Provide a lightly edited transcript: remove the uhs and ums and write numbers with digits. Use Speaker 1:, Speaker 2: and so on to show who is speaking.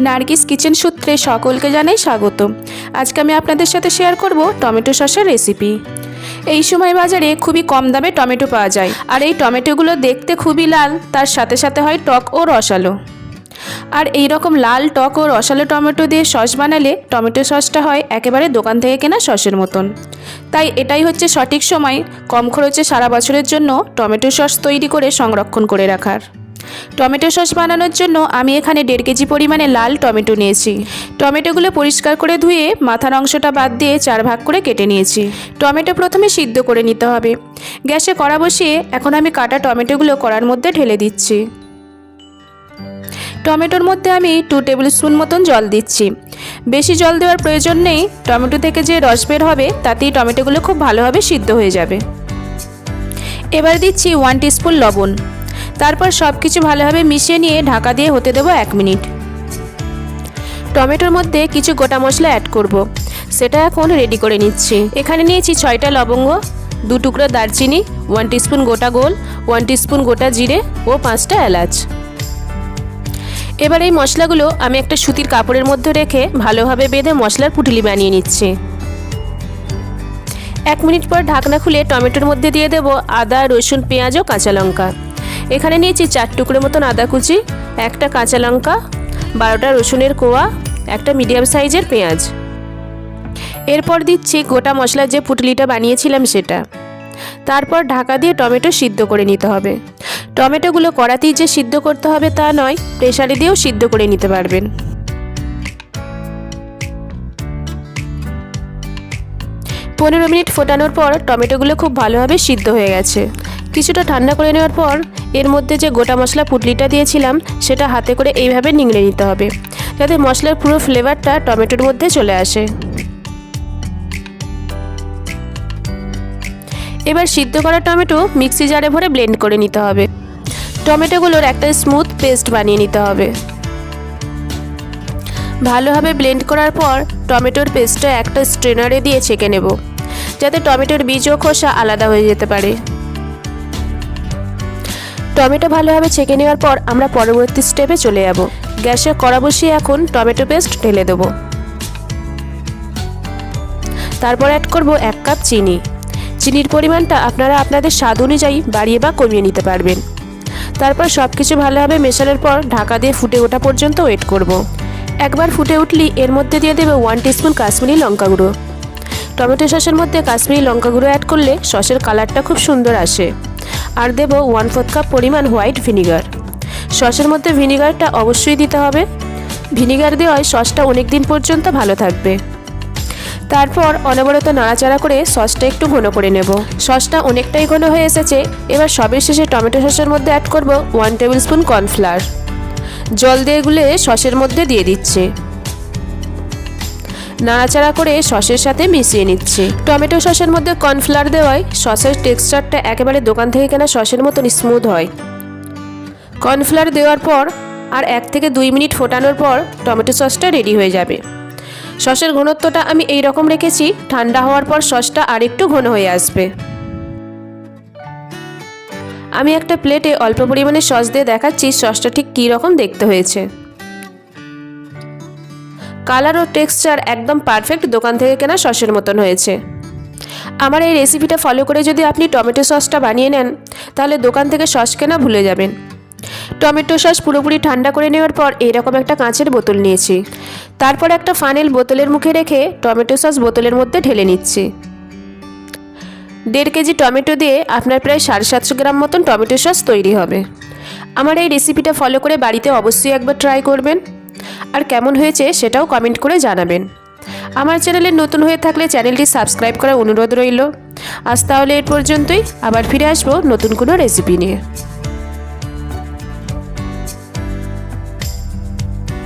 Speaker 1: Nargis kitchen সূত্রে সকলকে জানাই স্বাগত। আজকে আমি আপনাদের সাথে শেয়ার করব টমেটো সসের রেসিপি। এই সময় বাজারে খুবই কম দামে টমেটো পাওয়া যায়, আর এই টমেটোগুলো দেখতে খুবই লাল, তার সাথে সাথে হয় টক ও রসালো। আর এই রকম লাল টক ও রসালো টমেটো দিয়ে সস বানালে টমেটো সসটা হয় একেবারে দোকান থেকে কেনা সসের মতন। তাই এটাই হচ্ছে সঠিক সময় কম খরচে সারা বছরের জন্য টমেটো সস তৈরি করে সংরক্ষণ করে রাখার। টমেটো সস বানানোর জন্য আমি এখানে 1.5 কেজি পরিমাণে লাল টমেটো নিয়েছি। টমেটোগুলো পরিষ্কার করে ধুয়ে মাথার অংশটা বাদ দিয়ে 4 ভাগ করে কেটে নিয়েছি। টমেটো প্রথমে সিদ্ধ করে নিতে হবে। গ্যাসে কড়া বসিয়ে এখন আমি কাটা টমেটোগুলো কড়ার মধ্যে ঢেলে দিচ্ছি। টমেটোর মধ্যে আমি 2 টেবিল স্পুন মতন জল দিচ্ছি। বেশি জল দেওয়ার প্রয়োজন নেই, টমেটো থেকে যে রস বের হবে তাতেই টমেটোগুলো খুব ভালোভাবে সিদ্ধ হয়ে যাবে। এবার দিচ্ছি 1 টিস্পুন লবণ। তারপর সব কিছু ভালোভাবে মিশিয়ে নিয়ে ঢাকা দিয়ে হতে দেবো 1 মিনিট। টমেটোর মধ্যে কিছু গোটা মশলা অ্যাড করব, সেটা এখন রেডি করে নিচ্ছি। এখানে নিয়েছি 6টা লবঙ্গ, 2 টুকরো দারচিনি, 1 টিস্পুন গোটা গোল, 1 টিস্পুন গোটা জিরে ও 5টা এলাচ। এবার এই মশলাগুলো আমি একটা সুতির কাপড়ের মধ্যে রেখে ভালোভাবে বেঁধে মশলার পুঁটুলি বানিয়ে নিচ্ছি। 1 মিনিট পর ঢাকনা খুলে টমেটোর মধ্যে দিয়ে দেবো আদা, রসুন, পেঁয়াজ ও কাঁচা লঙ্কা। এখানে নিয়েছি 4 টুকরো মতন আদা কুচি, একটা কাঁচা লঙ্কা, 12টা রসুনের কোয়া, একটা মিডিয়াম সাইজের পেঁয়াজ। এরপর দিচ্ছি গোটা মশলার যে পুঁটুলিটা বানিয়েছিলাম সেটা। তারপর ঢাকা দিয়ে টমেটো সিদ্ধ করে নিতে হবে। টমেটোগুলো কড়াতেই যে সিদ্ধ করতে হবে তা নয়, প্রেসারে দিয়েও সিদ্ধ করে নিতে পারবেন। পনেরো মিনিট ফোটানোর পর টমেটোগুলো খুব ভালোভাবে সিদ্ধ হয়ে গেছে। কিছুটা ঠান্ডা করে নেওয়ার পর এর মধ্যে যে গোটা মশলা পুঁটলিটা দিয়েছিলাম সেটা হাতে করে এইভাবে নিংড়ে নিতে হবে, যাতে মশলার পুরো ফ্লেভারটা টমেটোর মধ্যে চলে আসে। এবার সিদ্ধ করা টমেটো মিক্সি জারে ভরে ব্লেন্ড করে নিতে হবে। টমেটোগুলোর একটা স্মুথ পেস্ট বানিয়ে নিতে হবে। ভালোভাবে ব্লেন্ড করার পর টমেটোর পেস্টটা একটা স্ট্রেনারে দিয়ে ছেঁকে নেব, যাতে টমেটোর বীজ ও খোসা আলাদা হয়ে যেতে পারে। টমেটো ভালোভাবে ছেঁকে নেওয়ার পর আমরা পরবর্তী স্টেপে চলে যাব। গ্যাসে কড়া বসিয়ে এখন টমেটো পেস্ট ঢেলে দেব। তারপর অ্যাড করব 1 কাপ চিনি। চিনির পরিমাণটা আপনারা আপনাদের স্বাদ অনুযায়ী বাড়িয়ে বা কমিয়ে নিতে পারবেন। তারপর সব কিছু ভালোভাবে মেশানোর পর ঢাকা দিয়ে ফুটে ওঠা পর্যন্ত ওয়েট করব। একবার ফুটে উঠলেই এর মধ্যে দিয়ে দেবো 1 টিস্পুন কাশ্মীরি লঙ্কা গুঁড়ো। টমেটো সসের মধ্যে কাশ্মীরি লঙ্কা গুঁড়ো অ্যাড করলে সসের কালারটা খুব সুন্দর আসে। আর দেব 1/4 কাপ পরিমাণ হোয়াইট ভিনিগার। সসের মধ্যে ভিনিগারটা অবশ্যই দিতে হবে। ভিনিগার দেওয়ায় সসটা অনেক দিন পর্যন্ত ভালো থাকবে। তারপর অনবরত নাড়াচাড়া করে সসটা একটু ঘন করে নেব। সসটা অনেকটাই ঘন হয়ে এসেছে। এবার সবের শেষে টমেটো সসের মধ্যে অ্যাড করব 1 টেবিল স্পুন কর্নফ্লাওয়ার। জল দিয়ে গুলে সসের মধ্যে দিয়ে দিচ্ছি। নাড়াচাড়া করে সসের সাথে মিশিয়ে নিচ্ছি। টমেটো সসের মধ্যে কর্নফ্লাওয়ার দেওয়ায় সসের টেক্সচারটা একেবারে দোকান থেকে কেনা সসের মতন স্মুথ হয়। কর্নফ্লাওয়ার দেওয়ার পর আর 1 থেকে 2 মিনিট ফোটানোর পর টমেটো সসটা রেডি হয়ে যাবে। সসের ঘনত্বটা আমি এই রকম রেখেছি, ঠান্ডা হওয়ার পর সসটা আরেকটু ঘন হয়ে আসবে। আমি একটা প্লেটে অল্প পরিমাণে সস দিয়ে দেখাচ্ছি সসটা ঠিক কী রকম দেখতে হয়েছে। কালার ও টেক্সচার একদম পারফেক্ট দোকান থেকে কেনা সসের মতন হয়েছে। আমার এই রেসিপিটা ফলো করে যদি আপনি টমেটো সসটা বানিয়ে নেন, তাহলে দোকান থেকে সস কেনা ভুলে যাবেন। টমেটো সস পুরোপুরি ঠান্ডা করে নেওয়ার পর এইরকম একটা কাঁচের বোতল নিয়েছি। তারপর একটা ফানেল বোতলের মুখে রেখে টমেটো সস বোতলের মধ্যে ঢেলে নিচ্ছি। 1.5 কেজি টমেটো দিয়ে আপনার প্রায় 750 গ্রাম মতন টমেটো সস তৈরি হবে। আমার এই রেসিপিটা ফলো করে বাড়িতে অবশ্যই একবার ট্রাই করবেন, আর কেমন হয়েছে সেটাও কমেন্ট করে জানাবেন। আমার চ্যানেলে নতুন হয়ে থাকলে চ্যানেলটি সাবস্ক্রাইব করার অনুরোধ রইল। আজ তাহলে এর পর্যন্তই, আবার ফিরে আসবো নতুন কোনো রেসিপি নিয়ে।